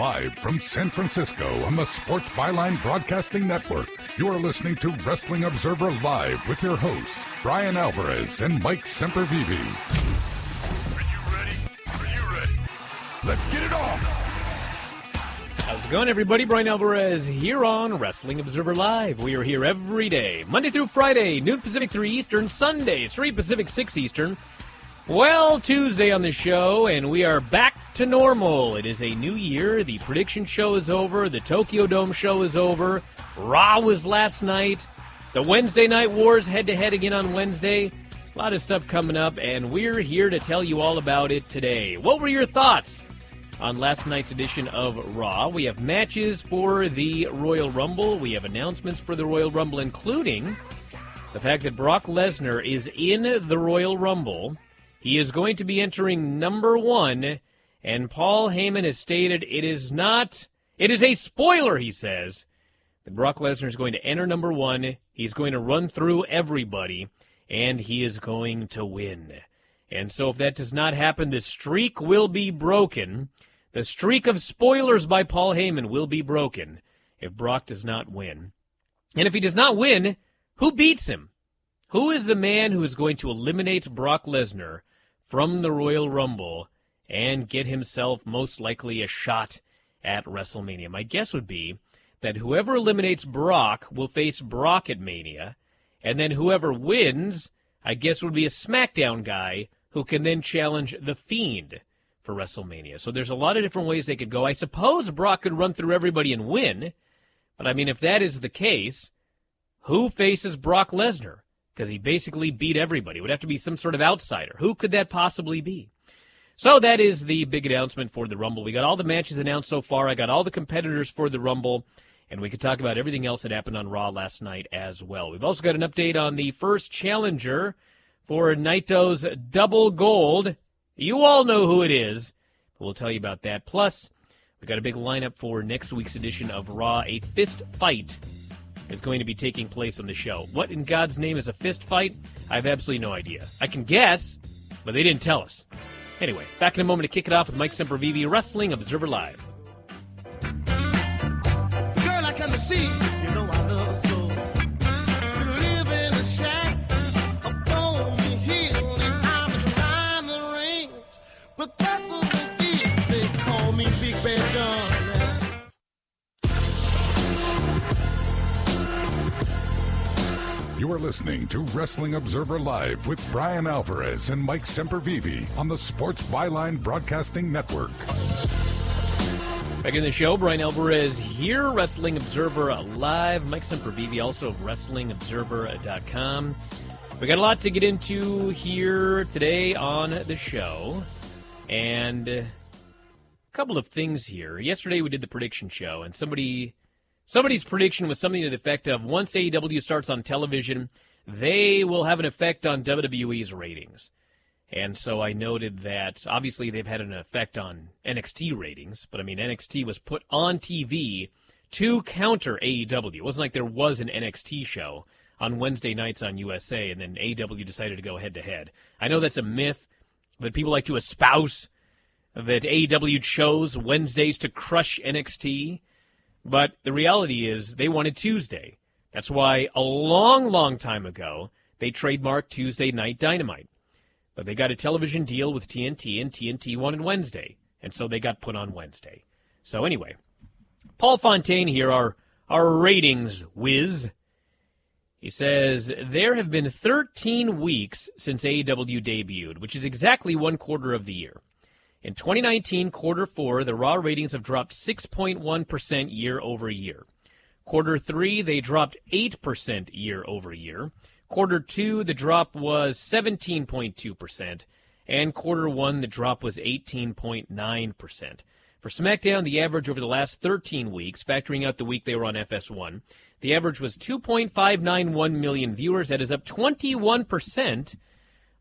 Live from San Francisco on the Sports Byline Broadcasting Network, you are listening to Wrestling Observer Live with your hosts, Bryan Alvarez and Mike Sempervive. Are you ready? Are you ready? Let's get it on! How's it going, everybody? Bryan Alvarez here on Wrestling Observer Live. We are here every day, Monday through Friday, noon Pacific, 3 Eastern, Sundays, 3 Pacific, 6 Eastern. Well, Tuesday on the show, and we are back to normal. It is a new year. The prediction show is over. The Tokyo Dome show is over. Raw was last night. The Wednesday Night Wars head-to-head again on Wednesday. A lot of stuff coming up, and we're here to tell you all about it today. What were your thoughts on last night's edition of Raw? We have matches for the Royal Rumble. We have announcements for the Royal Rumble, including the fact that Brock Lesnar is in the Royal Rumble. He is going to be entering number 1, and Paul Heyman has stated it is a spoiler, he says, that Brock Lesnar is going to enter number 1. He's going to run through everybody, and he is going to win. And so if that does not happen, the streak will be broken. The streak of spoilers by Paul Heyman will be broken if Brock does not win. And if he does not win, who beats him? Who is the man who is going to eliminate Brock Lesnar from the Royal Rumble and get himself most likely a shot at WrestleMania? My guess would be that whoever eliminates Brock will face Brock at Mania, and then whoever wins, I guess, would be a SmackDown guy who can then challenge The Fiend for WrestleMania. So there's a lot of different ways they could go. I suppose Brock could run through everybody and win, but I mean, if that is the case, who faces Brock Lesnar? Because he basically beat everybody. It would have to be some sort of outsider. Who could that possibly be? So that is the big announcement for the Rumble. We got all the matches announced so far. I got all the competitors for the Rumble. And we could talk about everything else that happened on Raw last night as well. We've also got an update on the first challenger for Naito's double gold. You all know who it is. We'll tell you about that. Plus, we got a big lineup for next week's edition of Raw. A fist fight is going to be taking place on the show. What in God's name is a fist fight? I have absolutely no idea. I can guess, but they didn't tell us. Anyway, back in a moment to kick it off with Mike Sempervive, Wrestling Observer Live. The girl I come to see, you know I love her so. We live in a shack up on the hill, and I'm behind the range. But that's what they did. They call me Big Bad John. You are listening to Wrestling Observer Live with Bryan Alvarez and Mike Sempervive on the Sports Byline Broadcasting Network. Back in the show, Bryan Alvarez here, Wrestling Observer Live. Mike Sempervive, also of WrestlingObserver.com. We got a lot to get into here today on the show. And a couple of things here. Yesterday we did the prediction show, and somebody's prediction was something to the effect of once AEW starts on television, they will have an effect on WWE's ratings. And so I noted that obviously they've had an effect on NXT ratings, but I mean NXT was put on TV to counter AEW. It wasn't like there was an NXT show on Wednesday nights on USA and then AEW decided to go head-to-head. I know that's a myth that people like to espouse, that AEW chose Wednesdays to crush NXT. But the reality is they wanted Tuesday. That's why a long, long time ago, they trademarked Tuesday Night Dynamite. But they got a television deal with TNT, and TNT wanted Wednesday. And so they got put on Wednesday. So anyway, Paul Fontaine here, our ratings whiz. He says, there have been 13 weeks since AEW debuted, which is exactly 1 quarter of the year. In 2019, Quarter 4, the Raw ratings have dropped 6.1% year over year. Quarter 3, they dropped 8% year over year. Quarter 2, the drop was 17.2%. And Quarter 1, the drop was 18.9%. For SmackDown, the average over the last 13 weeks, factoring out the week they were on FS1, the average was 2.591 million viewers. That is up 21%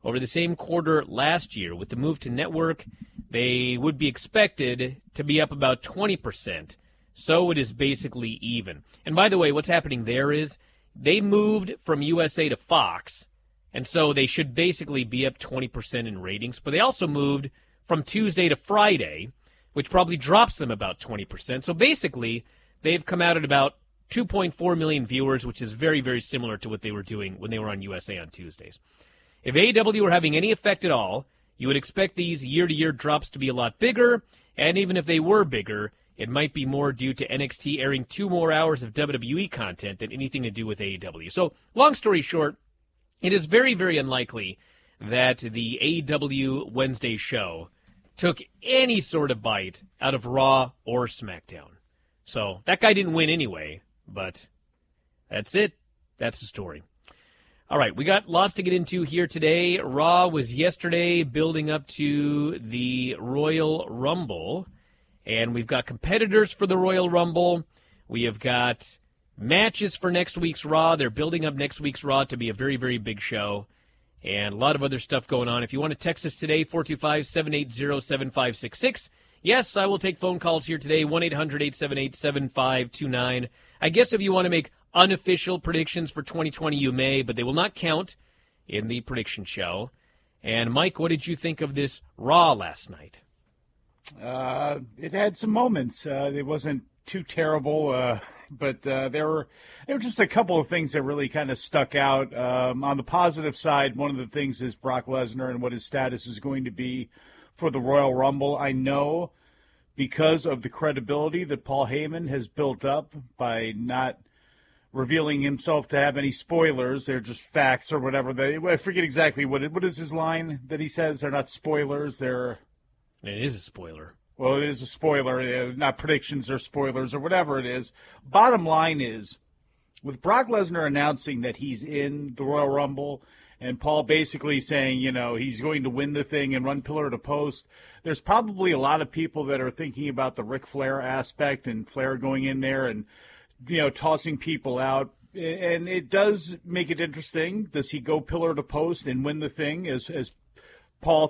over the same quarter last year. With the move to network, they would be expected to be up about 20%. So it is basically even. And by the way, what's happening there is they moved from USA to Fox, and so they should basically be up 20% in ratings. But they also moved from Tuesday to Friday, which probably drops them about 20%. So basically, they've come out at about 2.4 million viewers, which is very, very similar to what they were doing when they were on USA on Tuesdays. If AEW were having any effect at all, you would expect these year-to-year drops to be a lot bigger, and even if they were bigger, it might be more due to NXT airing 2 more hours of WWE content than anything to do with AEW. So, long story short, it is very, very unlikely that the AEW Wednesday show took any sort of bite out of Raw or SmackDown. So, that guy didn't win anyway, but that's it. That's the story. All right, we got lots to get into here today. Raw was yesterday building up to the Royal Rumble, and we've got competitors for the Royal Rumble. We have got matches for next week's Raw. They're building up next week's Raw to be a very, very big show, and a lot of other stuff going on. If you want to text us today, 425-780-7566. Yes, I will take phone calls here today, 1-800-878-7529. I guess if you want to make unofficial predictions for 2020, you may, but they will not count in the prediction show. And, Mike, what did you think of this Raw last night? It had some moments. It wasn't too terrible, but there were just a couple of things that really kind of stuck out. On the positive side, one of the things is Brock Lesnar and what his status is going to be for the Royal Rumble. I know because of the credibility that Paul Heyman has built up by not revealing himself to have any spoilers. They're just facts or whatever. I forget exactly what is his line that he says. They're not spoilers. It is a spoiler. Well, it is a spoiler. Not predictions or spoilers or whatever it is. Bottom line is, with Brock Lesnar announcing that he's in the Royal Rumble and Paul basically saying, he's going to win the thing and run pillar to post, there's probably a lot of people that are thinking about the Ric Flair aspect and Flair going in there and tossing people out. And it does make it interesting. Does he go pillar to post and win the thing as Paul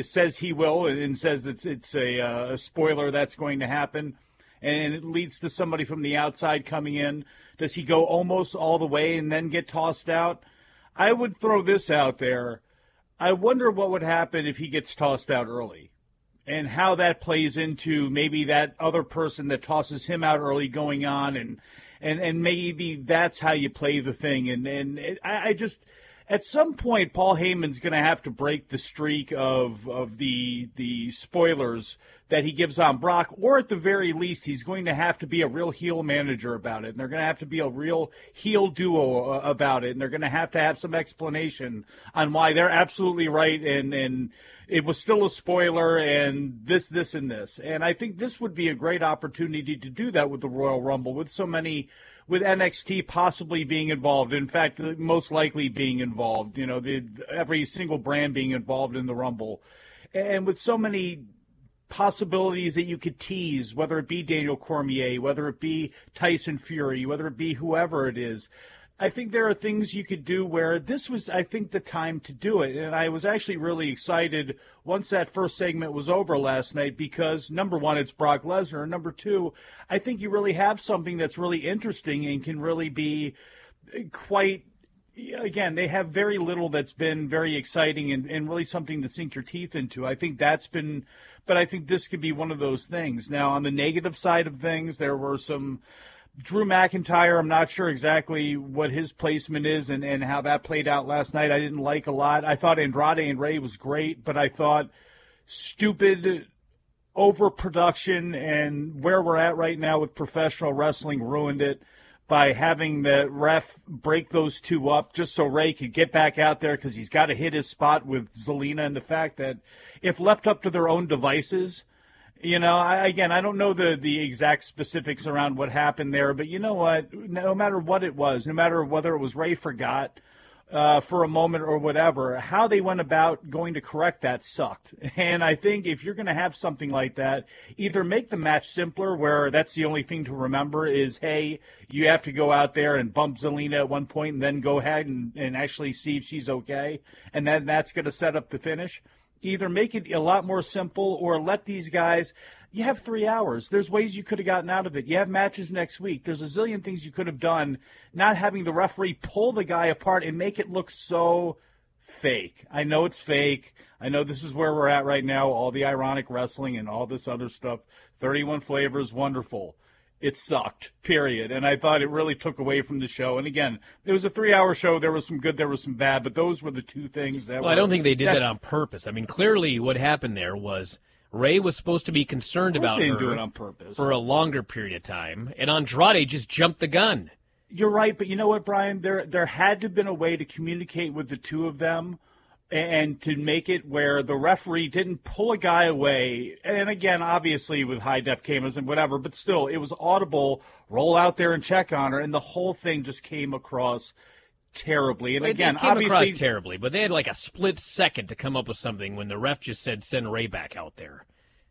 says he will, and says it's a spoiler that's going to happen, and it leads to somebody from the outside coming in? Does he go almost all the way and then get tossed out? I would throw this out there. I wonder what would happen if he gets tossed out early, and how that plays into maybe that other person that tosses him out early going on, and maybe that's how you play the thing. I just, at some point, Paul Heyman's going to have to break the streak of the spoilers that he gives on Brock, or at the very least, he's going to have to be a real heel manager about it, and they're going to have to be a real heel duo about it, and they're going to have some explanation on why they're absolutely right, and it was still a spoiler, and this, and this. And I think this would be a great opportunity to do that with the Royal Rumble, with NXT possibly being involved. In fact, most likely being involved, every single brand being involved in the Rumble. And with so many possibilities that you could tease, whether it be Daniel Cormier, whether it be Tyson Fury, whether it be whoever it is, I think there are things you could do where this was, I think, the time to do it. And I was actually really excited once that first segment was over last night because, number one, it's Brock Lesnar. And number two, I think you really have something that's really interesting and can really be quite, again, they have very little that's been very exciting and really something to sink your teeth into. I think that's been, but I think this could be one of those things. Now, on the negative side of things, there were some Drew McIntyre. I'm not sure exactly what his placement is and how that played out last night. I didn't like a lot. I thought Andrade and Ray was great, but I thought stupid overproduction and where we're at right now with professional wrestling ruined it by having the ref break those two up just so Ray could get back out there because he's got to hit his spot with Zelina, and the fact that if left up to their own devices, I don't know the exact specifics around what happened there, but you know what? No matter what it was, no matter whether it was Ray forgot for a moment or whatever, how they went about going to correct that sucked. And I think if you're going to have something like that, either make the match simpler where that's the only thing to remember is, hey, you have to go out there and bump Zelina at one point and then go ahead and actually see if she's okay, and then that's going to set up the finish. Either make it a lot more simple or let these guys – you have 3 hours. There's ways you could have gotten out of it. You have matches next week. There's a zillion things you could have done, not having the referee pull the guy apart and make it look so fake. I know it's fake. I know this is where we're at right now, all the ironic wrestling and all this other stuff. 31 flavors, wonderful. It sucked, period. And I thought it really took away from the show. And again, it was a 3-hour show. There was some good, there was some bad, but those were the two things that Well, I don't think they did that on purpose. I mean, clearly what happened there was Ray was supposed to be concerned about They her didn't do it on purpose. for a longer period of time, and Andrade just jumped the gun. You're right, but you know what, Brian? There had to have been a way to communicate with the two of them and to make it where the referee didn't pull a guy away. And again, obviously with high-def cameras and whatever, but still, it was audible, roll out there and check on her, and the whole thing just came across terribly. And again, it came obviously across terribly, but they had like a split second to come up with something when the ref just said, send Ray back out there.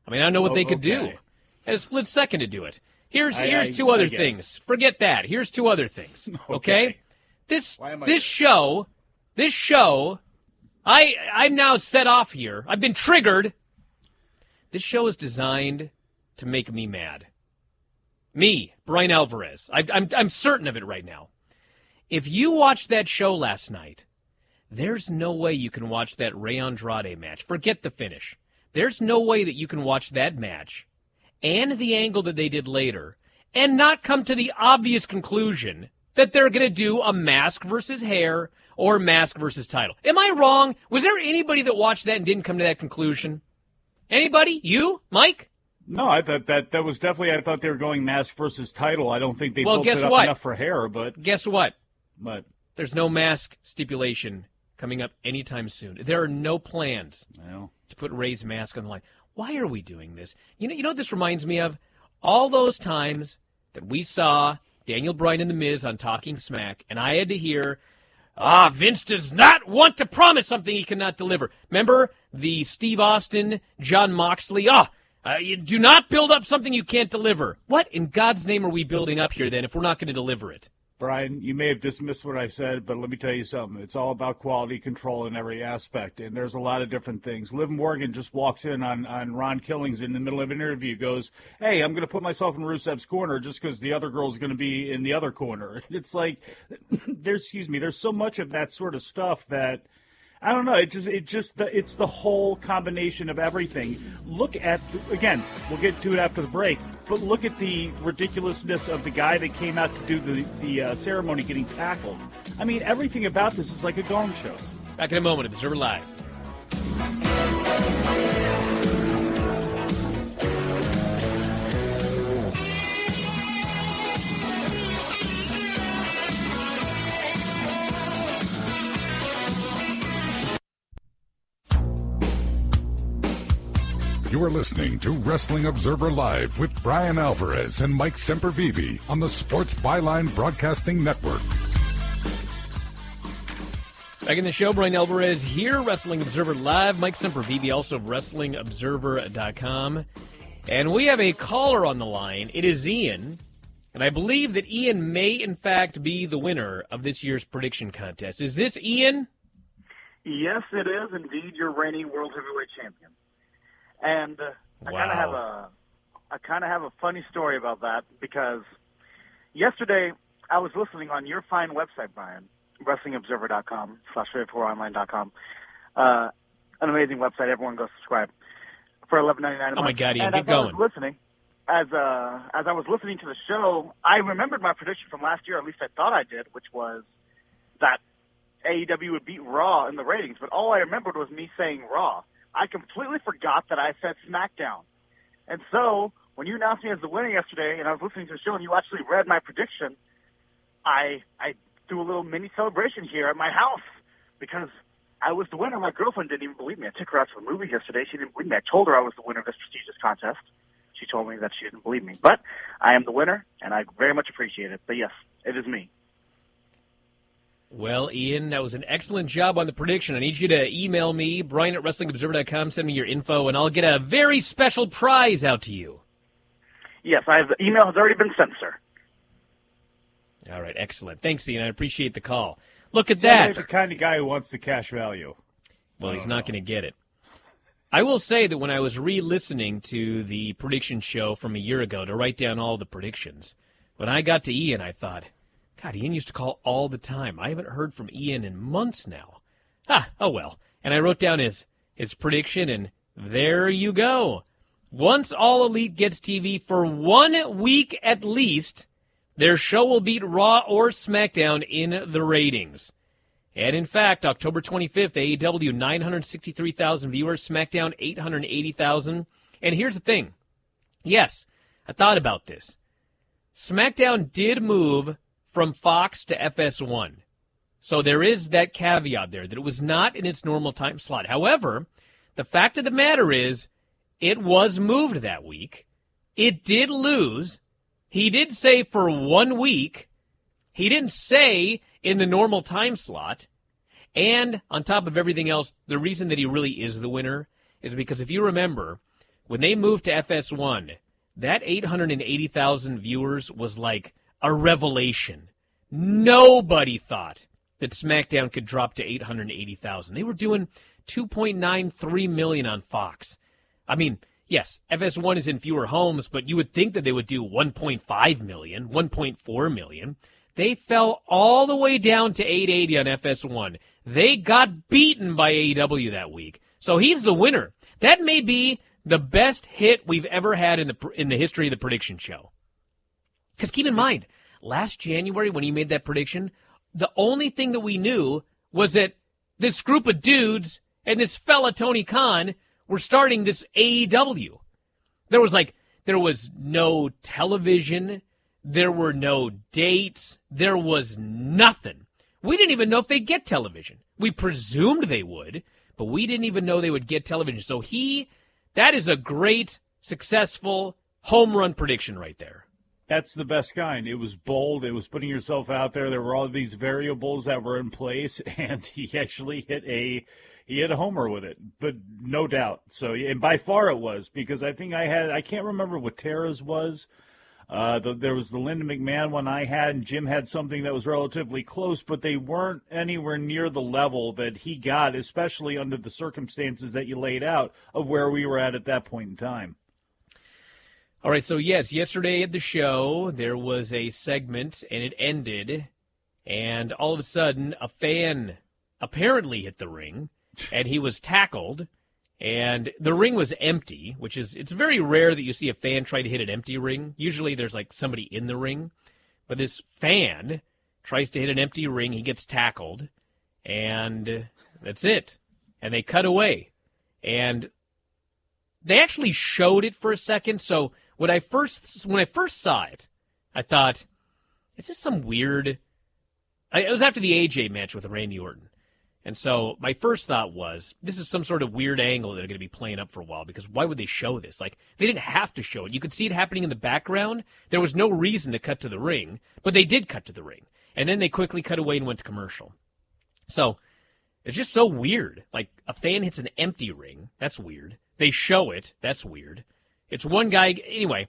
I mean, I don't know what they could do. They had a split second to do it. Here's two other things. Forget that. Here's two other things. Okay? This show, I'm now set off here. I've been triggered. This show is designed to make me mad. Me, Bryan Alvarez. I'm certain of it right now. If you watched that show last night, there's no way you can watch that Ray Andrade match. Forget the finish. There's no way that you can watch that match and the angle that they did later and not come to the obvious conclusion that they're going to do a mask versus hair or mask versus title. Am I wrong? Was there anybody that watched that and didn't come to that conclusion? Anybody? You? Mike? No, I thought that was definitely, I thought they were going mask versus title. I don't think they built it up enough for hair, but... Guess what? But there's no mask stipulation coming up anytime soon. There are no plans to put Ray's mask on the line. Why are we doing this? You know what this reminds me of? All those times that we saw Daniel Bryan and The Miz on Talking Smack, and I had to hear, Vince does not want to promise something he cannot deliver. Remember the Steve Austin, John Moxley? You do not build up something you can't deliver. What in God's name are we building up here then if we're not going to deliver it? Brian, you may have dismissed what I said, but let me tell you something. It's all about quality control in every aspect, and there's a lot of different things. Liv Morgan just walks in on Ron Killings in the middle of an interview, goes, hey, I'm going to put myself in Rusev's corner just because the other girl's going to be in the other corner. It's like, there's so much of that sort of stuff that, I don't know. It's the whole combination of everything. Look at, again, we'll get to it after the break, but look at the ridiculousness of the guy that came out to do the ceremony getting tackled. I mean, everything about this is like a gong show. Back in a moment, Observer Live. You are listening to Wrestling Observer Live with Bryan Alvarez and Mike Sempervive on the Sports Byline Broadcasting Network. Back in the show, Bryan Alvarez here, Wrestling Observer Live. Mike Sempervive, also of WrestlingObserver.com. And we have a caller on the line. It is Ian. And I believe that Ian may, in fact, be the winner of this year's prediction contest. Is this Ian? Yes, it is indeed your reigning World Heavyweight Champion. And I kind of have a funny story about that because yesterday I was listening on your fine website, Brian, WrestlingObserver.com/favoriteonline.com. An amazing website. Everyone go subscribe for $11.99 a month. Oh my God, Ian, and keep going. As I was listening to the show, I remembered my prediction from last year. At least I thought I did, which was that AEW would beat Raw in the ratings. But all I remembered was me saying Raw. I completely forgot that I said SmackDown. And so, when you announced me as the winner yesterday, and I was listening to the show, and you actually read my prediction, I threw a little mini celebration here at my house because I was the winner. My girlfriend didn't even believe me. I took her out to the movies yesterday. She didn't believe me. I told her I was the winner of this prestigious contest. She told me that she didn't believe me. But I am the winner, and I very much appreciate it. But yes, it is me. Well, Ian, that was an excellent job on the prediction. I need you to email me, Bryan at WrestlingObserver.com. Send me your info, and I'll get a very special prize out to you. Yes, the email has already been sent, sir. All right, excellent. Thanks, Ian. I appreciate the call. Look at that. He's the kind of guy who wants the cash value. Well, he's not going to get it. I will say that when I was re-listening to the prediction show from a year ago to write down all the predictions, when I got to Ian, I thought, God, Ian used to call all the time. I haven't heard from Ian in months now. Oh well. And I wrote down his prediction, and there you go. Once All Elite gets TV for 1 week at least, their show will beat Raw or SmackDown in the ratings. And in fact, October 25th, AEW, 963,000 viewers, SmackDown, 880,000. And here's the thing. Yes, I thought about this. SmackDown did move from Fox to FS1. So there is that caveat there, that it was not in its normal time slot. However, the fact of the matter is, it was moved that week. It did lose. He did say for 1 week. He didn't say in the normal time slot. And on top of everything else, the reason that he really is the winner is because if you remember, when they moved to FS1, that 880,000 viewers was like a revelation. Nobody thought that SmackDown could drop to 880,000. They were doing 2.93 million on Fox. I mean, yes, FS1 is in fewer homes, but you would think that they would do 1.5 million, 1.4 million. They fell all the way down to 880 on FS1. They got beaten by AEW that week. So he's the winner. That may be the best hit we've ever had in the history of the prediction show. Because keep in mind, last January when he made that prediction, the only thing that we knew was that this group of dudes and this fella Tony Khan were starting this AEW. There was no television. There were no dates. There was nothing. We didn't even know if they'd get television. We presumed they would, but we didn't even know they would get television. So that is a great, successful home run prediction right there. That's the best kind. It was bold. It was putting yourself out there. There were all these variables that were in place, and he actually hit a homer with it, but no doubt. So, and by far it was, because I think I can't remember what Tara's was. There was the Linda McMahon one I had, and Jim had something that was relatively close, but they weren't anywhere near the level that he got, especially under the circumstances that you laid out of where we were at that point in time. All right, so yes, yesterday at the show, there was a segment, and it ended, and all of a sudden, a fan apparently hit the ring, and he was tackled, and the ring was empty, it's very rare that you see a fan try to hit an empty ring. Usually there's like somebody in the ring, but this fan tries to hit an empty ring, he gets tackled, and that's it. And they cut away, and they actually showed it for a second, so when I first saw it, I thought, is this some weird... It was after the AJ match with Randy Orton. And so my first thought was, this is some sort of weird angle that they're going to be playing up for a while, because why would they show this? Like, they didn't have to show it. You could see it happening in the background. There was no reason to cut to the ring, but they did cut to the ring. And then they quickly cut away and went to commercial. So it's just so weird. Like, a fan hits an empty ring. That's weird. They show it. That's weird. It's one guy. Anyway,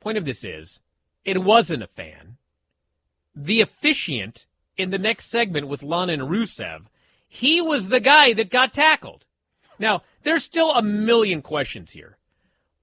point of this is, it wasn't a fan. The officiant in the next segment with Lana and Rusev, he was the guy that got tackled. Now, there's still a million questions here.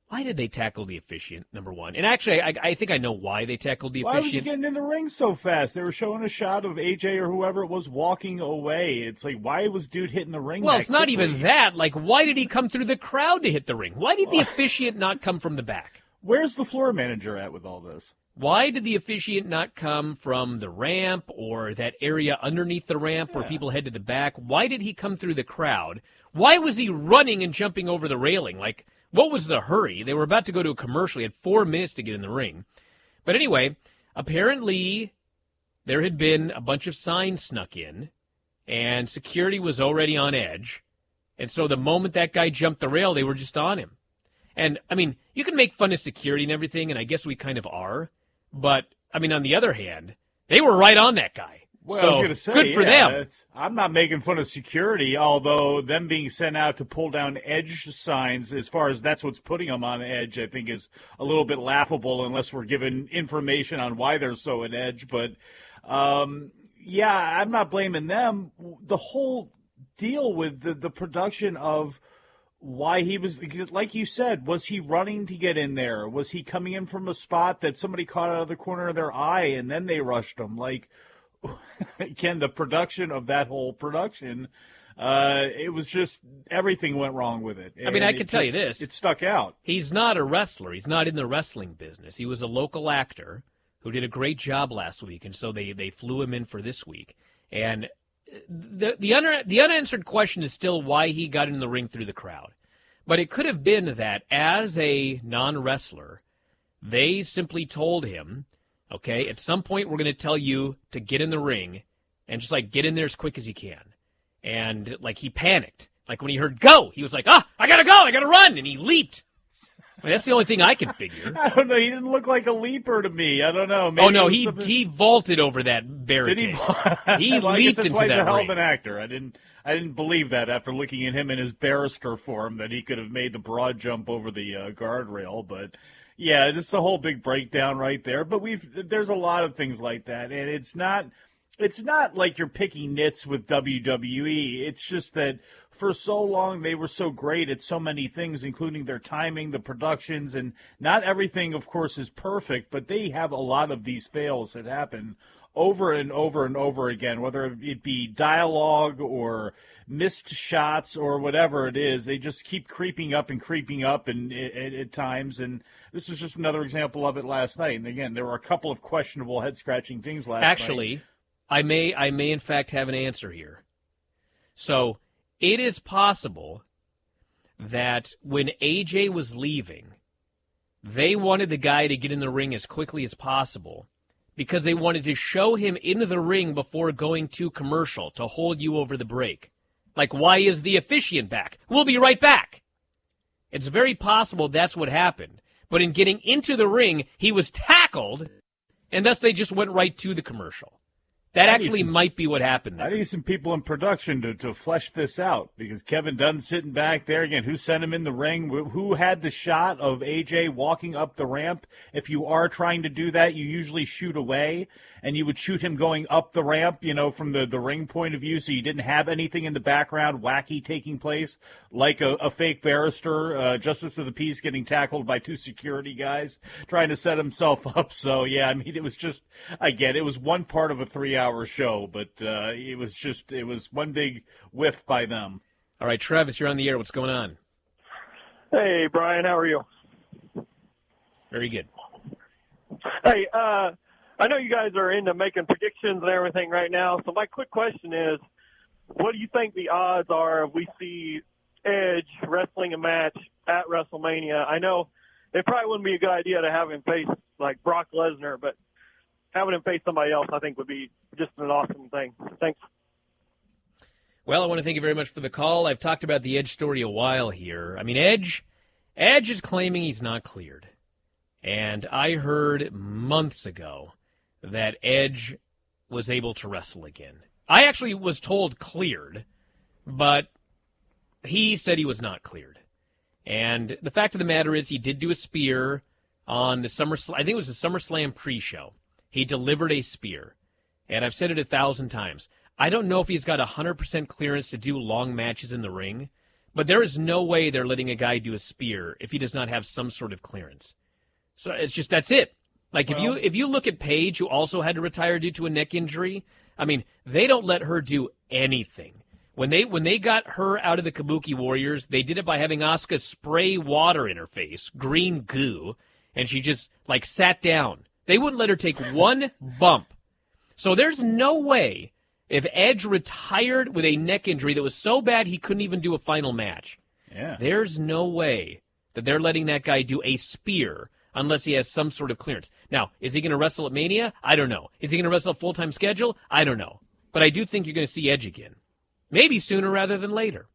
Why did they tackle the officiant, number one? And actually, I think I know why they tackled the officiant. Why was he getting in the ring so fast? They were showing a shot of AJ or whoever it was walking away. It's like, why was dude hitting the ring? Well, it's not even that. Like, why did he come through the crowd to hit the ring? Why did the officiant not come from the back? Where's the floor manager at with all this? Why did the officiant not come from the ramp or that area underneath the ramp where people head to the back? Why did he come through the crowd? Why was he running and jumping over the railing? Like, what was the hurry? They were about to go to a commercial. He had 4 minutes to get in the ring. But anyway, apparently there had been a bunch of signs snuck in, and security was already on edge. And so the moment that guy jumped the rail, they were just on him. And, I mean, you can make fun of security and everything, and I guess we kind of are. But, I mean, on the other hand, they were right on that guy. Well, so, I was going to say, good for them. I'm not making fun of security, although them being sent out to pull down edge signs, as far as that's what's putting them on edge, I think is a little bit laughable unless we're given information on why they're so at edge. But, yeah, I'm not blaming them. The whole deal with the production of why he was, like you said, was he running to get in there? Was he coming in from a spot that somebody caught out of the corner of their eye and then they rushed him? Like, again, the production of that whole production It was just everything went wrong with it. I mean, I can tell you this. It stuck out. He's not a wrestler. He's not in the wrestling business. He was a local actor who did a great job last week, and so they flew him in for this week. And the unanswered question is still why he got in the ring through the crowd. But it could have been that as a non-wrestler, they simply told him, okay, at some point we're going to tell you to get in the ring and just, like, get in there as quick as you can. And, like, he panicked. Like, when he heard go, he was like, I got to go, I got to run, and he leaped. I mean, that's the only thing I can figure. I don't know. He didn't look like a leaper to me. I don't know. Maybe he vaulted over that barricade. Did he well, leaped into that ring. He's a hell of an actor. I didn't believe that after looking at him in his barrister form that he could have made the broad jump over the guardrail. But yeah, this is the whole big breakdown right there. But there's a lot of things like that, and it's not like you're picking nits with WWE. It's just that for so long they were so great at so many things, including their timing, the productions, and not everything, of course, is perfect, but they have a lot of these fails that happen over and over and over again, whether it be dialogue or missed shots or whatever it is. They just keep creeping up and at times, and this was just another example of it last night. And again, there were a couple of questionable head-scratching things last night. Actually, I may in fact have an answer here. So it is possible that when AJ was leaving, they wanted the guy to get in the ring as quickly as possible because they wanted to show him in the ring before going to commercial to hold you over the break. Like, why is the officiant back? We'll be right back. It's very possible that's what happened. But in getting into the ring, he was tackled, and thus they just went right to the commercial. That actually might be what happened there. I need some people in production to flesh this out because Kevin Dunn's sitting back there. Again, who sent him in the ring? Who had the shot of AJ walking up the ramp? If you are trying to do that, you usually shoot away, and you would shoot him going up the ramp, from the ring point of view, so you didn't have anything in the background wacky taking place, like a fake barrister, Justice of the Peace getting tackled by two security guys trying to set himself up. So, yeah, I mean, it was just, again, it was one part of a 3-hour show, but it was one big whiff by them. All right, Travis, you're on the air. What's going on? Hey, Brian, how are you? Very good. Hey, I know you guys are into making predictions and everything right now, so my quick question is, what do you think the odds are if we see Edge wrestling a match at WrestleMania? I know it probably wouldn't be a good idea to have him face, like, Brock Lesnar, but having him face somebody else, I think, would be just an awesome thing. Thanks. Well, I want to thank you very much for the call. I've talked about the Edge story a while here. I mean, Edge is claiming he's not cleared. And I heard months ago that Edge was able to wrestle again. I actually was told cleared, but he said he was not cleared. And the fact of the matter is he did do a spear on the I think it was the SummerSlam pre-show. He delivered a spear. And I've said it 1,000 times. I don't know if he's got 100% clearance to do long matches in the ring, but there is no way they're letting a guy do a spear if he does not have some sort of clearance. So it's just, that's it. Like, if you look at Paige, who also had to retire due to a neck injury, I mean, they don't let her do anything. When they got her out of the Kabuki Warriors, they did it by having Asuka spray water in her face, green goo, and she just, like, sat down. They wouldn't let her take one bump. So there's no way if Edge retired with a neck injury that was so bad he couldn't even do a final match. Yeah. There's no way that they're letting that guy do a spear unless he has some sort of clearance. Now, is he going to wrestle at Mania? I don't know. Is he going to wrestle a full-time schedule? I don't know. But I do think you're going to see Edge again. Maybe sooner rather than later.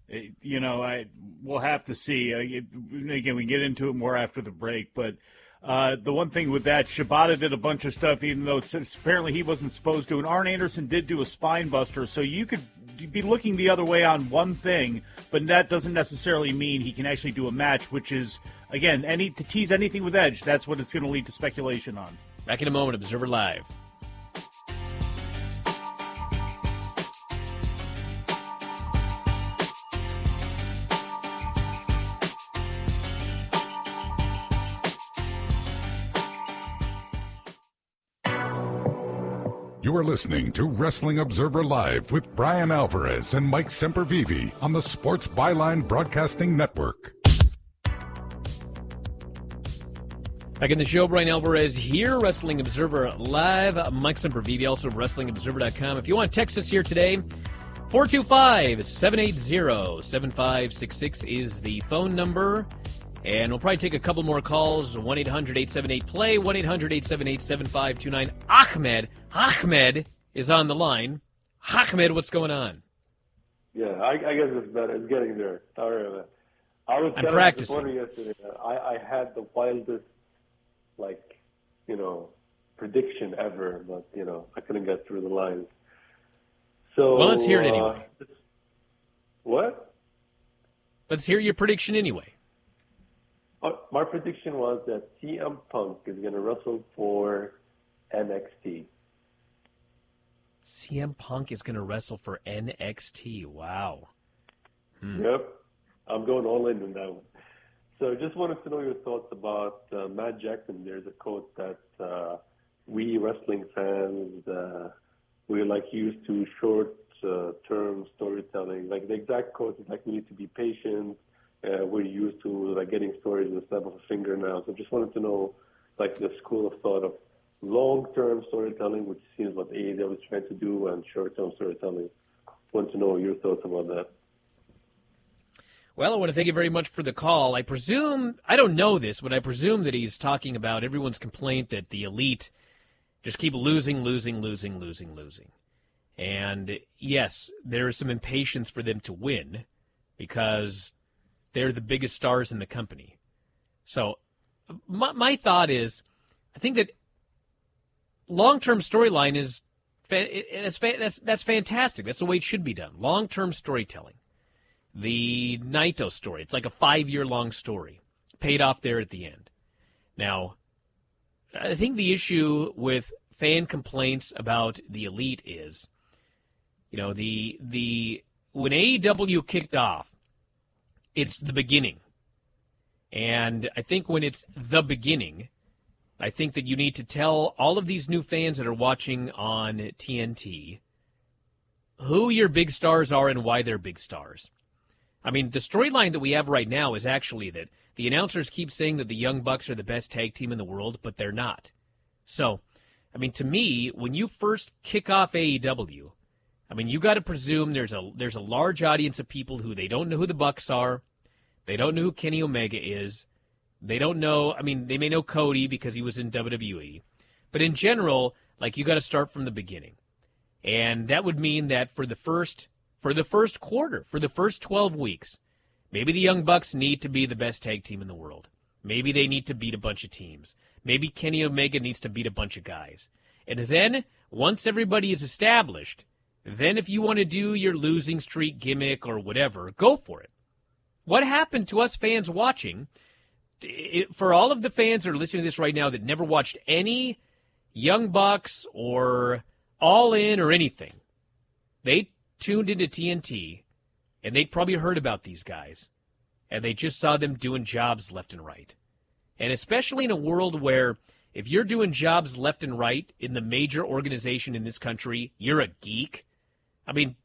We'll have to see. Again, we get into it more after the break, but the one thing with that, Shibata did a bunch of stuff, even though apparently he wasn't supposed to, and Arn Anderson did do a spine buster, so you could be looking the other way on one thing, but that doesn't necessarily mean he can actually do a match, which is, again, to tease anything with Edge, that's what it's going to lead to speculation on. Back in a moment, Observer Live. You are listening to Wrestling Observer Live with Bryan Alvarez and Mike Sempervive on the Sports Byline Broadcasting Network. Back in the show, Bryan Alvarez here, Wrestling Observer Live. Mike Sempervive, also of WrestlingObserver.com. If you want to text us here today, 425-780-7566 is the phone number. And we'll probably take a couple more calls. 1-800-878-PLAY, 1-800-878-7529. Ahmed is on the line. Ahmed, what's going on? Yeah, I guess it's better. It's getting there. Sorry, man. I'm practicing. Yesterday. I had the wildest, prediction ever, but, I couldn't get through the lines. So, well, let's hear it anyway. What? Let's hear your prediction anyway. My prediction was that CM Punk is going to wrestle for NXT. CM Punk is going to wrestle for NXT. Wow. Yep. I'm going all in on that one. So just wanted to know your thoughts about Matt Jackson. There's a quote that we wrestling fans, we're used to short-term storytelling. The exact quote is we need to be patient. We're used to getting stories in the snap of a finger now. So just wanted to know the school of thought of long-term storytelling, which seems what AEW is trying to do, and short-term storytelling. Want to know your thoughts about that. Well, I want to thank you very much for the call. I don't know this, but I presume that he's talking about everyone's complaint that the Elite just keep losing. And yes, there is some impatience for them to win because they're the biggest stars in the company. So my thought is, I think that long-term storyline that's fantastic. That's the way it should be done. Long-term storytelling. The Naito story, it's like a 5-year-long story, paid off there at the end. Now, I think the issue with fan complaints about the Elite is, when AEW kicked off, it's the beginning. And I think when it's the beginning, I think that you need to tell all of these new fans that are watching on TNT who your big stars are and why they're big stars. I mean, the storyline that we have right now is actually that the announcers keep saying that the Young Bucks are the best tag team in the world, but they're not. So, I mean, to me, when you first kick off AEW, I mean, you got to presume there's a large audience of people who they don't know who the Bucks are, they don't know who Kenny Omega is, they don't know. I mean, they may know Cody because he was in WWE, but in general, you got to start from the beginning, and that would mean that for the first quarter, for the first 12 weeks, maybe the Young Bucks need to be the best tag team in the world. Maybe they need to beat a bunch of teams. Maybe Kenny Omega needs to beat a bunch of guys. And then, once everybody is established, then if you want to do your losing streak gimmick or whatever, go for it. What happened to us fans watching, for all of the fans that are listening to this right now that never watched any Young Bucks or All In or anything, they tuned into TNT, and they'd probably heard about these guys, and they just saw them doing jobs left and right. And especially in a world where if you're doing jobs left and right in the major organization in this country, you're a geek. I mean,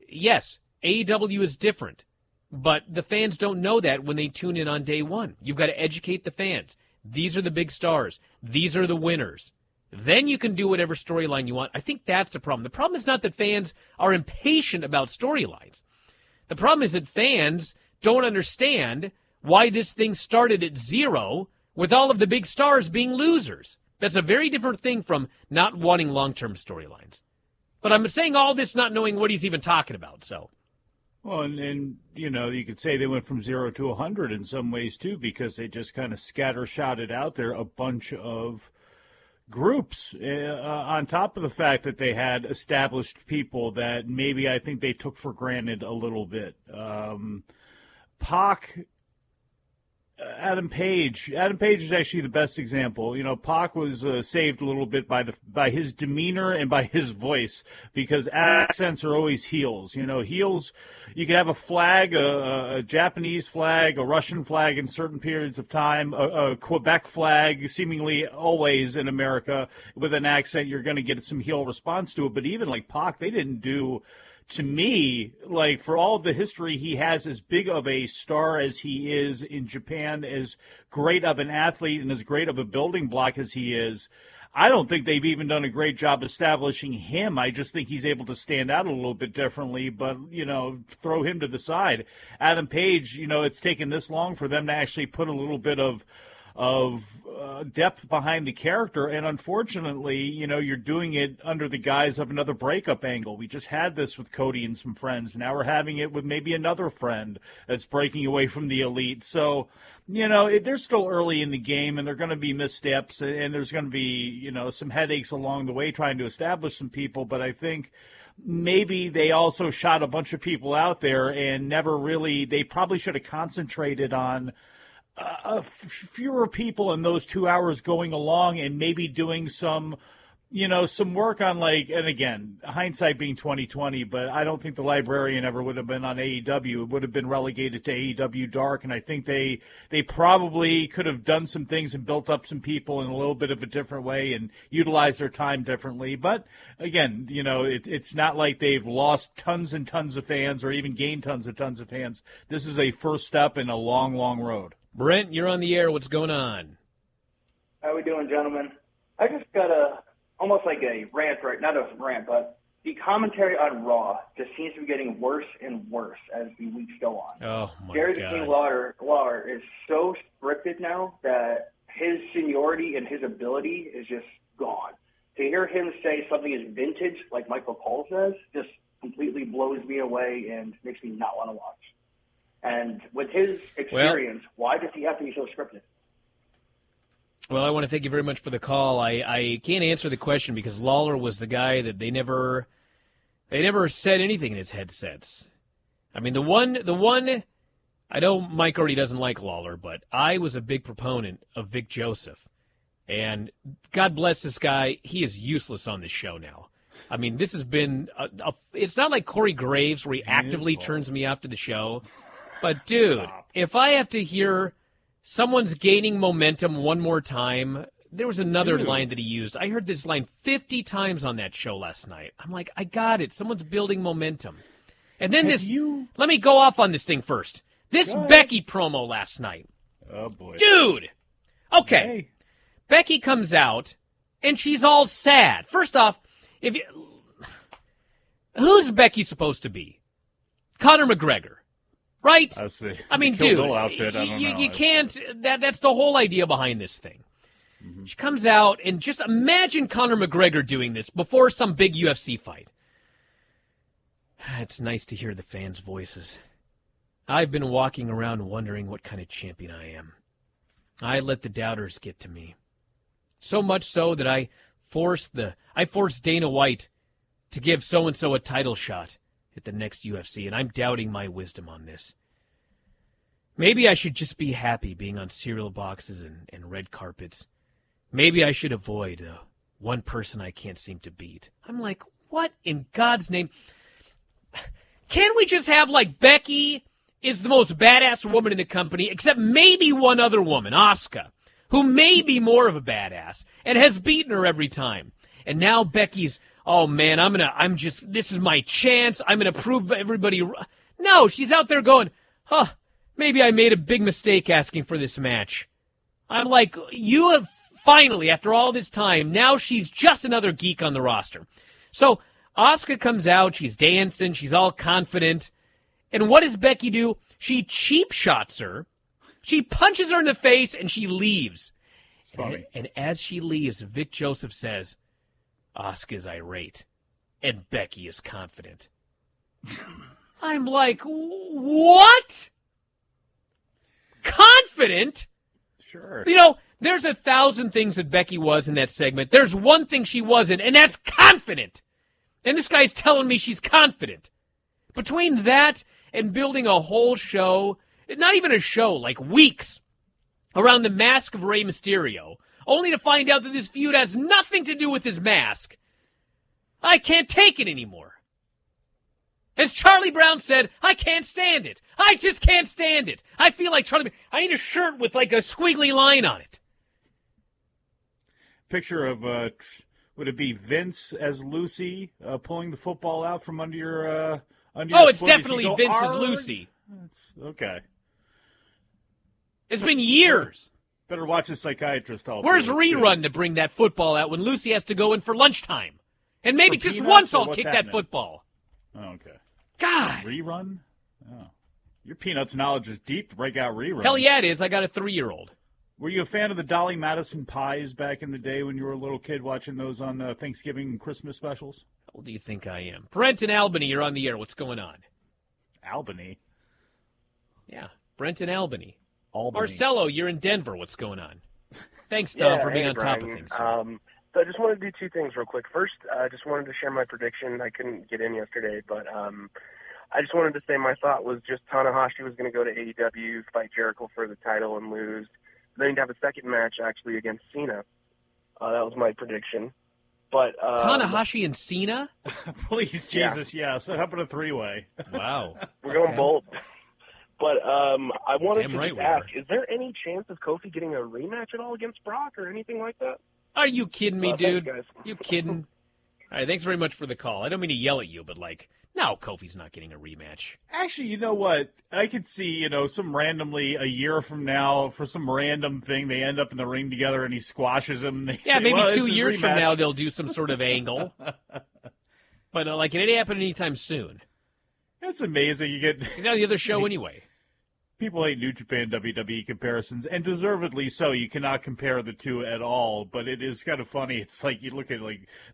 yes, AEW is different, but the fans don't know that when they tune in on day one. You've got to educate the fans. These are the big stars. These are the winners. Then you can do whatever storyline you want. I think that's the problem. The problem is not that fans are impatient about storylines. The problem is that fans don't understand why this thing started at 0 with all of the big stars being losers. That's a very different thing from not wanting long-term storylines. But I'm saying all this not knowing what he's even talking about, so. Well, and you could say they went from 0 to 100 in some ways, too, because they just kind of scatter-shotted out there a bunch of groups on top of the fact that they had established people that maybe I think they took for granted a little bit. Pac Adam Page. Adam Page is actually the best example. You know, Pac was saved a little bit by his demeanor and by his voice, because accents are always heels. You know, heels, you can have a flag, a Japanese flag, a Russian flag in certain periods of time, a Quebec flag, seemingly always in America. With an accent, you're going to get some heel response to it. But even like Pac, they didn't do, to me, like, for all of the history he has, as big of a star as he is in Japan, as great of an athlete and as great of a building block as he is, I don't think they've even done a great job establishing him. I just think he's able to stand out a little bit differently, but, you know, throw him to the side. Adam Page, you know, it's taken this long for them to actually put a little bit of depth behind the character, and unfortunately, you know, you're doing it under the guise of another breakup angle. We just had this with Cody and some friends. Now we're having it with maybe another friend that's breaking away from the elite. So, you know, they're still early in the game, and they're going to be missteps, and there's going to be, you know, some headaches along the way trying to establish some people. But I think maybe they also shot a bunch of people out there and never really, they probably should have concentrated on fewer people in those 2 hours going along, and maybe doing some, you know, some work on, like, and again, hindsight being 2020, but I don't think the Librarian ever would have been on AEW. It would have been relegated to AEW Dark, and I think they probably could have done some things and built up some people in a little bit of a different way and utilized their time differently. But again, you know, it's not like they've lost tons and tons of fans or even gained tons of fans. This is a first step in a long, long road. Brent, you're on the air. What's going on? How we doing, gentlemen? I just got almost like a rant, right? Not a rant, but the commentary on Raw just seems to be getting worse and worse as the weeks go on. Oh, my Jerry God. the King Lawler is so scripted now that his seniority and his ability is just gone. To hear him say something is vintage, like Michael Cole says, just completely blows me away and makes me not want to watch. And with his experience, why does he have to be so scripted? Well, I want to thank you very much for the call. I can't answer the question because Lawler was the guy that they never said anything in his headsets. I mean, the one, I know Mike already doesn't like Lawler, but I was a big proponent of Vic Joseph. And God bless this guy. He is useless on this show now. I mean, this has been, it's not like Corey Graves where he actively turns me off to the show. But, dude, if I have to hear someone's gaining momentum one more time, there was another line that he used. I heard this line 50 times on that show last night. I'm like, I got it. Someone's building momentum. And then let me go off on this thing first. This Becky promo last night. Oh, boy. Dude! Okay. Hey. Becky comes out, and she's all sad. First off, who's Becky supposed to be? Conor McGregor. Right? I mean, dude, outfit, I don't know. You can't. That's the whole idea behind this thing. Mm-hmm. She comes out, and just imagine Conor McGregor doing this before some big UFC fight. It's nice to hear the fans' voices. I've been walking around wondering what kind of champion I am. I let the doubters get to me. So much so that I forced Dana White to give so-and-so a title shot at the next UFC, and I'm doubting my wisdom on this. Maybe I should just be happy being on cereal boxes and red carpets. Maybe I should avoid one person I can't seem to beat. I'm like, what in God's name? Can't we just have, like, Becky is the most badass woman in the company, except maybe one other woman, Asuka, who may be more of a badass and has beaten her every time. And now Becky's, oh man, this is my chance. I'm going to prove everybody. No, she's out there going, maybe I made a big mistake asking for this match. I'm like, you have finally, after all this time, now she's just another geek on the roster. So Asuka comes out, she's dancing, she's all confident. And what does Becky do? She cheap shots her. She punches her in the face and she leaves. It's funny. And as she leaves, Vic Joseph says, Asuka's irate, and Becky is confident. I'm like, what? Confident? Sure. You know, there's 1,000 things that Becky was in that segment. There's one thing she wasn't, and that's confident. And this guy's telling me she's confident. Between that and building a whole show, not even a show, like weeks around the mask of Rey Mysterio, only to find out that this feud has nothing to do with his mask. I can't take it anymore. As Charlie Brown said, I can't stand it. I just can't stand it. I feel like Charlie Brown. I need a shirt with like a squiggly line on it. Picture of, would it be Vince as Lucy pulling the football out from under your Oh, it's definitely Vince as Lucy. Okay. It's been years. Better watch a psychiatrist. Where's Rerun to bring that football out when Lucy has to go in for lunchtime? And maybe For just peanuts, once or I'll what's kick happening? that football. Oh, okay. God. Rerun? Oh. Your Peanuts knowledge is deep to break out Rerun. Hell yeah, it is. I got a 3-year-old. Were you a fan of the Dolly Madison pies back in the day when you were a little kid watching those on Thanksgiving and Christmas specials? How old do you think I am? Brent and Albany, you're on the air. What's going on? Albany? Yeah, Brent and Albany. Albany. Marcelo, you're in Denver. What's going on? Thanks, Tom, for being on top of things. So I just wanted to do two things real quick. First, I just wanted to share my prediction. I couldn't get in yesterday, but I just wanted to say my thought was just Tanahashi was going to go to AEW, fight Jericho for the title and lose. Then he'd have a second match, actually, against Cena. That was my prediction. But Tanahashi and Cena? Please, Jesus, yes. How about a three-way? Wow. We're going bold. But I wanted Damn to right just we ask, are. is there any chance of Kofi getting a rematch at all against Brock or anything like that? Are you kidding me, dude? Thanks, guys. You kidding? All right, thanks very much for the call. I don't mean to yell at you, but no, Kofi's not getting a rematch. Actually, you know what? I could see, some randomly a year from now, for some random thing, they end up in the ring together and he squashes him. They Yeah, say, maybe well, 2 this is years from rematch. now they'll do some sort of angle. But it ain't happening anytime soon. It's amazing. You get He's on the other show anyway. people hate New Japan WWE comparisons, and deservedly so. You cannot compare the two at all, but it is kind of funny. It's like you look at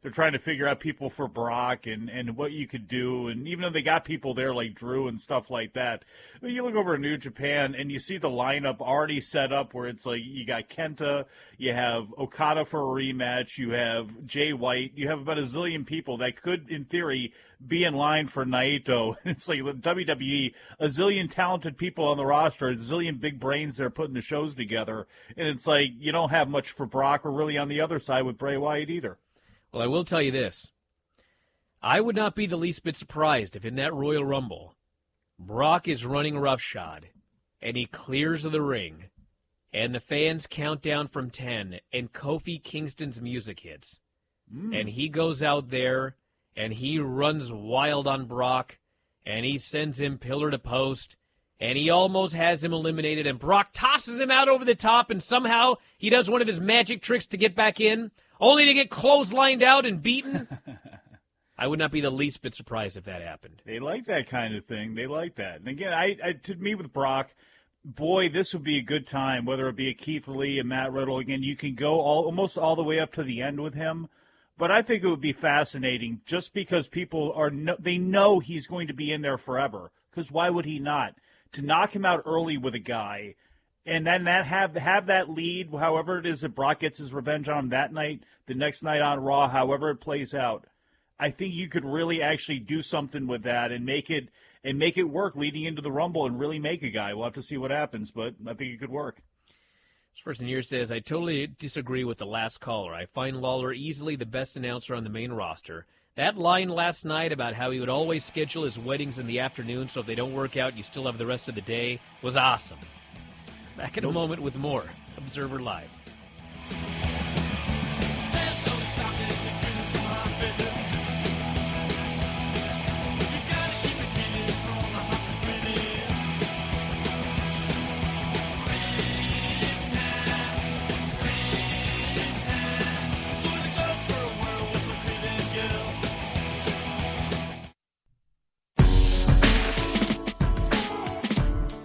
they're trying to figure out people for Brock and what you could do, and even though they got people there like Drew and stuff like that, but you look over at New Japan and you see the lineup already set up where it's like you got Kenta, you have Okada for a rematch, you have Jay White, you have about a zillion people that could, in theory, be in line for Naito. It's like WWE, a zillion talented people on the roster, a zillion big brains there putting the shows together, and it's like you don't have much for Brock or really on the other side with Bray Wyatt either. Well, I will tell you this. I would not be the least bit surprised if in that Royal Rumble, Brock is running roughshod, and he clears the ring, and the fans count down from 10, and Kofi Kingston's music hits. And he goes out there, and he runs wild on Brock, and he sends him pillar to post, and he almost has him eliminated, and Brock tosses him out over the top, and somehow he does one of his magic tricks to get back in, only to get clotheslined out and beaten. I would not be the least bit surprised if that happened. They like that kind of thing. They like that. And again, to me with Brock, boy, this would be a good time, whether it be a Keith Lee and Matt Riddle. Again, you can go almost all the way up to the end with him. But I think it would be fascinating just because people they know he's going to be in there forever. Because why would he not? To knock him out early with a guy and then have that lead, however it is that Brock gets his revenge on him that night, the next night on Raw, however it plays out. I think you could really actually do something with that and make it work leading into the Rumble and really make a guy. We'll have to see what happens, but I think it could work. This person here says, I totally disagree with the last caller. I find Lawler easily the best announcer on the main roster. That line last night about how he would always schedule his weddings in the afternoon so if they don't work out, you still have the rest of the day was awesome. Back in a moment with more Observer Live.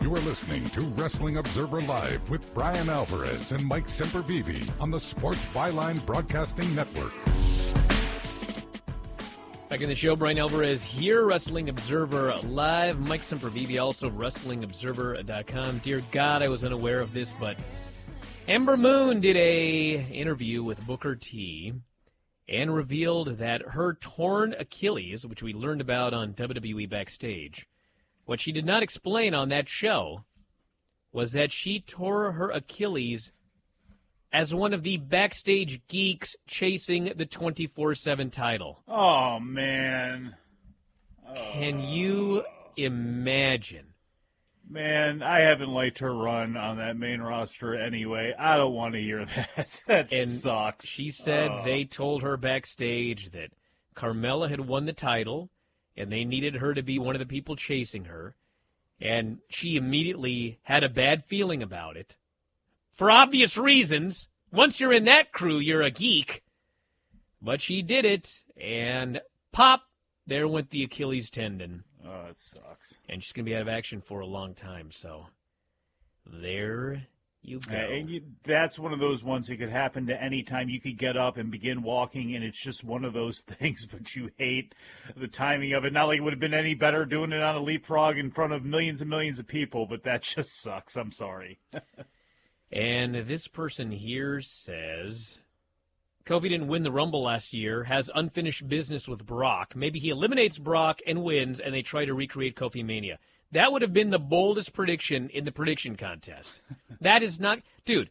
You are listening to Wrestling Observer Live with Bryan Alvarez and Mike Sempervive on the Sports Byline Broadcasting Network. Back in the show, Bryan Alvarez here, Wrestling Observer Live. Mike Sempervive, also of WrestlingObserver.com. Dear God, I was unaware of this, but Ember Moon did a interview with Booker T and revealed that her torn Achilles, which we learned about on WWE Backstage, what she did not explain on that show was that she tore her Achilles as one of the backstage geeks chasing the 24/7 title. Oh, man. Can you imagine? Man, I haven't liked her run on that main roster anyway. I don't want to hear that. That sucks. She said they told her backstage that Carmella had won the title, and they needed her to be one of the people chasing her, and she immediately had a bad feeling about it. For obvious reasons. Once you're in that crew, you're a geek. But she did it, and pop, there went the Achilles tendon. Oh, it sucks. And she's going to be out of action for a long time, so there you go. And that's one of those ones that could happen to any time. You could get up and begin walking, and it's just one of those things, but you hate the timing of it. Not like it would have been any better doing it on a leapfrog in front of millions and millions of people, but that just sucks. I'm sorry. And this person here says, Kofi didn't win the Rumble last year, has unfinished business with Brock. Maybe he eliminates Brock and wins, and they try to recreate Kofi Mania. That would have been the boldest prediction in the prediction contest. That is not... Dude,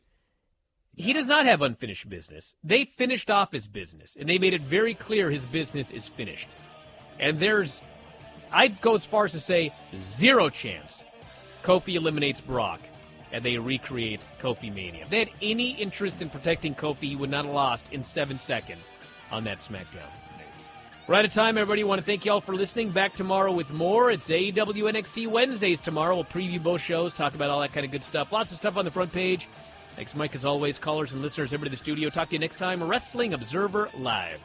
he does not have unfinished business. They finished off his business, and they made it very clear his business is finished. And there's... I'd go as far as to say 0 chance Kofi eliminates Brock and they recreate Kofi Mania. If they had any interest in protecting Kofi, he would not have lost in 7 seconds on that SmackDown. We're out of time, everybody. Want to thank you all for listening. Back tomorrow with more. It's AEW NXT Wednesdays tomorrow. We'll preview both shows, talk about all that kind of good stuff. Lots of stuff on the front page. Thanks, Mike, as always. Callers and listeners, everybody in the studio. Talk to you next time. Wrestling Observer Live.